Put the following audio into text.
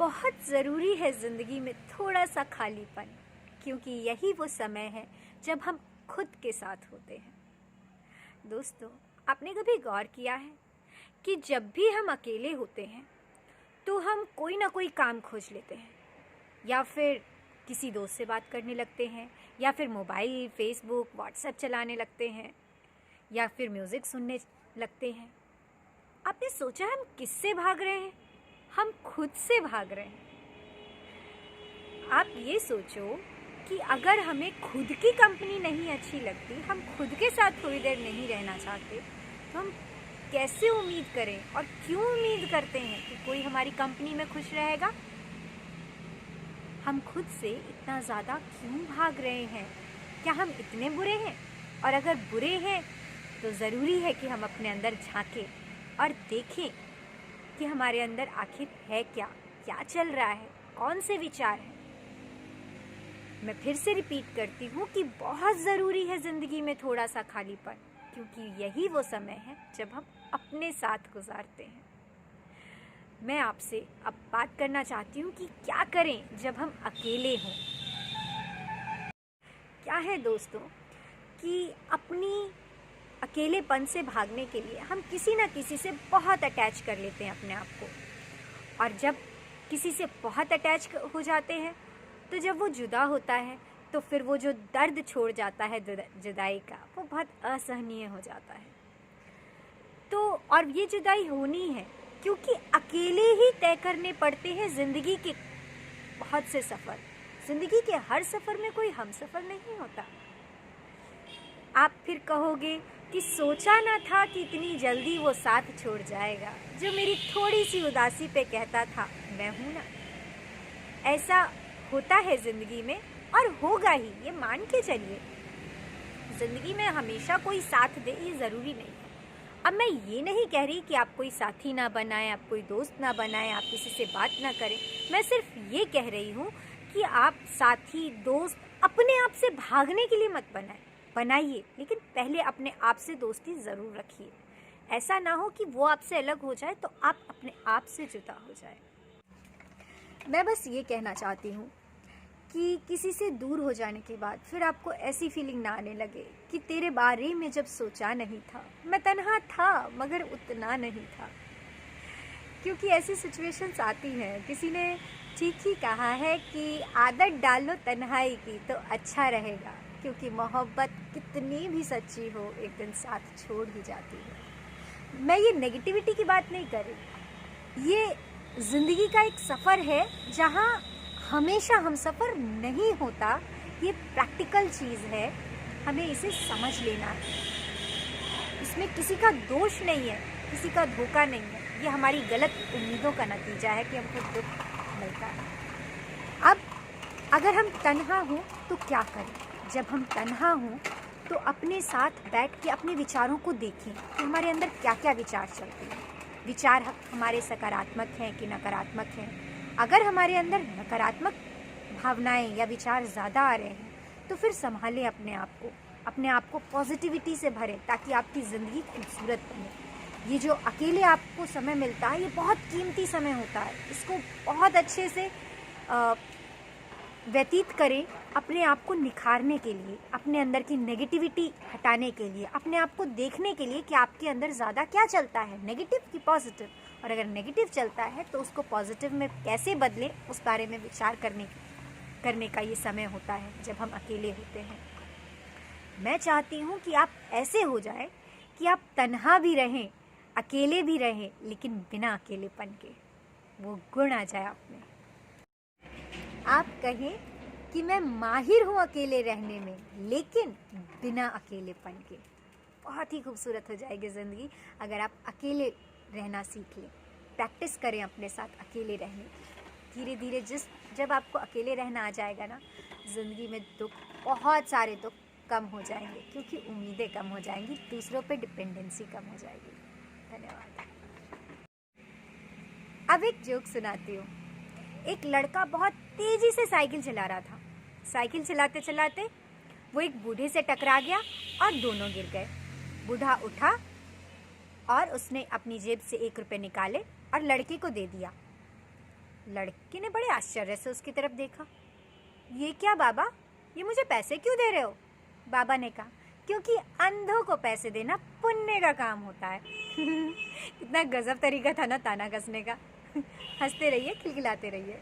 बहुत ज़रूरी है ज़िंदगी में थोड़ा सा खालीपन, क्योंकि यही वो समय है जब हम खुद के साथ होते हैं। दोस्तों, आपने कभी गौर किया है कि जब भी हम अकेले होते हैं तो हम कोई ना कोई काम खोज लेते हैं, या फिर किसी दोस्त से बात करने लगते हैं, या फिर मोबाइल, फेसबुक, व्हाट्सएप चलाने लगते हैं, या फिर म्यूज़िक सुनने लगते हैं। आपने सोचा हम किससे भाग रहे हैं? हम खुद से भाग रहे हैं। आप ये सोचो कि अगर हमें खुद की कंपनी नहीं अच्छी लगती, हम खुद के साथ थोड़ी देर नहीं रहना चाहते, तो हम कैसे उम्मीद करें और क्यों उम्मीद करते हैं कि कोई हमारी कंपनी में खुश रहेगा? हम खुद से इतना ज़्यादा क्यों भाग रहे हैं? क्या हम इतने बुरे हैं? और अगर बुरे हैं तो ज़रूरी है कि हम अपने अंदर झांकें और देखें कि हमारे अंदर आखिर है क्या, क्या चल रहा है, कौन से विचार हैं। मैं फिर से रिपीट करती हूँ कि बहुत ज़रूरी है ज़िंदगी में थोड़ा सा खालीपन, क्योंकि यही वो समय है जब हम अपने साथ गुजारते हैं। मैं आपसे अब बात करना चाहती हूँ कि क्या करें जब हम अकेले हों। क्या है दोस्तों कि अपनी अकेलेपन से भागने के लिए हम किसी ना किसी से बहुत अटैच कर लेते हैं अपने आप को, और जब किसी से बहुत अटैच हो जाते हैं तो जब वो जुदा होता है तो फिर वो जो दर्द छोड़ जाता है जुदाई का, वो बहुत असहनीय हो जाता है। तो और ये जुदाई होनी है क्योंकि अकेले ही तय करने पड़ते हैं ज़िंदगी के बहुत से सफ़र। ज़िंदगी के हर सफ़र में कोई हम सफ़र नहीं होता। आप फिर कहोगे कि सोचा ना था कि इतनी जल्दी वो साथ छोड़ जाएगा, जो मेरी थोड़ी सी उदासी पे कहता था मैं हूँ ना। ऐसा होता है ज़िंदगी में और होगा ही, ये मान के चलिए। ज़िंदगी में हमेशा कोई साथ दे ये ज़रूरी नहीं है। अब मैं ये नहीं कह रही कि आप कोई साथी ना बनाएं, आप कोई दोस्त ना बनाएं, आप किसी से बात ना करें। मैं सिर्फ ये कह रही हूँ कि आप साथी, दोस्त अपने आप से भागने के लिए मत बनाइए, लेकिन पहले अपने आप से दोस्ती ज़रूर रखिए। ऐसा ना हो कि वो आपसे अलग हो जाए तो आप अपने आप से जुदा हो जाए। मैं बस ये कहना चाहती हूँ कि किसी से दूर हो जाने के बाद फिर आपको ऐसी फीलिंग ना आने लगे कि तेरे बारे में जब सोचा नहीं था, मैं तन्हा था मगर उतना नहीं था। क्योंकि ऐसी सिचुएशंस आती हैं। किसी ने ठीक ही कहा है कि आदत डालो तन्हाई की तो अच्छा रहेगा, क्योंकि मोहब्बत कितनी भी सच्ची हो एक दिन साथ छोड़ ही जाती है। मैं ये नेगेटिविटी की बात नहीं कर रही, ये ज़िंदगी का एक सफ़र है जहाँ हमेशा हम सफ़र नहीं होता। ये प्रैक्टिकल चीज़ है, हमें इसे समझ लेना है। इसमें किसी का दोष नहीं है, किसी का धोखा नहीं है, ये हमारी गलत उम्मीदों का नतीजा है कि हमको दुख मिलता है। अब अगर हम तन्हा हों तो क्या करें? जब हम तन्हा हों तो अपने साथ बैठ के अपने विचारों को देखें कि हमारे अंदर क्या क्या विचार चलते हैं। विचार हमारे सकारात्मक हैं कि नकारात्मक हैं। अगर हमारे अंदर नकारात्मक भावनाएं या विचार ज़्यादा आ रहे हैं तो फिर संभालें अपने आप को पॉजिटिविटी से भरें, ताकि आपकी ज़िंदगी खूबसूरत बने। ये जो अकेले आपको समय मिलता है, ये बहुत कीमती समय होता है। इसको बहुत अच्छे से व्यतीत करें अपने आप को निखारने के लिए, अपने अंदर की नेगेटिविटी हटाने के लिए, अपने आप को देखने के लिए कि आपके अंदर ज़्यादा क्या चलता है, नेगेटिव कि पॉजिटिव। और अगर नेगेटिव चलता है तो उसको पॉजिटिव में कैसे बदलें, उस बारे में विचार करने का ये समय होता है जब हम अकेले होते हैं। मैं चाहती हूँ कि आप ऐसे हो जाए कि आप तन्हा भी रहें, अकेले भी रहें, लेकिन बिना अकेलेपन के। वो गुण आ जाए आप में। आप कहें कि मैं माहिर हूँ अकेले रहने में, लेकिन बिना अकेलेपन के। बहुत ही खूबसूरत हो जाएगी ज़िंदगी अगर आप अकेले रहना सीख लें। प्रैक्टिस करें अपने साथ अकेले रहने की। धीरे धीरे जब आपको अकेले रहना आ जाएगा ना, ज़िंदगी में दुख, बहुत सारे दुख कम हो जाएंगे, क्योंकि उम्मीदें कम हो जाएंगी, दूसरों पे डिपेंडेंसी कम हो जाएगी। धन्यवाद। अब एक जोक सुनाती हूँ। एक लड़का बहुत तेज़ी से साइकिल चला रहा था। साइकिल चलाते चलाते वो एक बूढ़े से टकरा गया और दोनों गिर गए। बूढ़ा उठा और उसने अपनी जेब से 1 रुपये निकाले और लड़के को दे दिया। लड़के ने बड़े आश्चर्य से उसकी तरफ देखा। ये क्या बाबा, ये मुझे पैसे क्यों दे रहे हो? बाबा ने कहा, क्योंकि अंधों को पैसे देना पुण्य का काम होता है। कितना गजब तरीका था ना ताना कसने का। हंसते रहिए, खिलखिलाते रहिए।